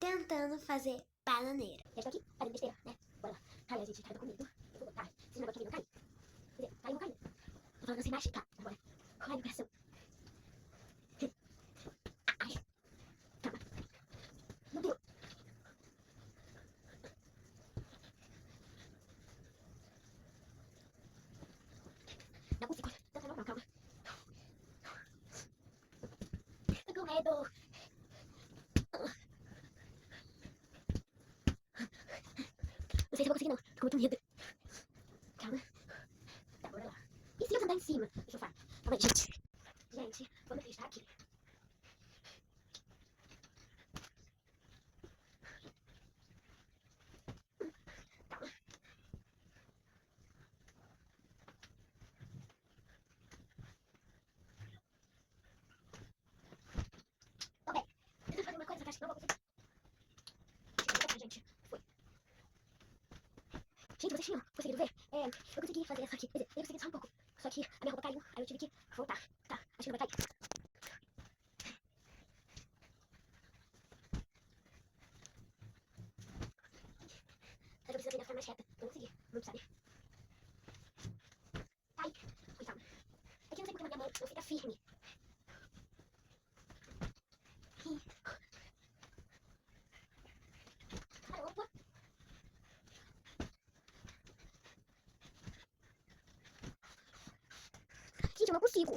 tentando fazer bananeira. E estou aqui fazendo besteira, né? Bora lá. Cara, a gente tá comigo. Eu vou botar esse negócio aqui não cai. Quer dizer, caiu, não caiu. Tô falando assim, mas tá. Agora, corre no coração. Ai. Calma. Não deu. Não consigo. Não, calma. Tô com medo. Não sei se eu vou conseguir não. Tô com muito medo. Calma. Tá, bora lá. E se eu sentar em cima? Deixa eu falar. Calma aí, gente. Gente, vamos testar aqui. Calma. Tô bem. Tentando fazer uma coisa, só que acho que não vou conseguir. Gente, foi. Gente, vocês tinham conseguido ver? Eu consegui fazer essa aqui. Quer dizer, eu consegui só um pouco. Só que a minha roupa caiu, aí eu tive que voltar. Tá, acho que não vai cair. Só que eu preciso aprender a ficar mais reta. Eu não consegui, muito, sabe? Cai. Ui, calma. É que eu não sei porque na minha mão não fica firme. Caramba. Gente, eu não consigo.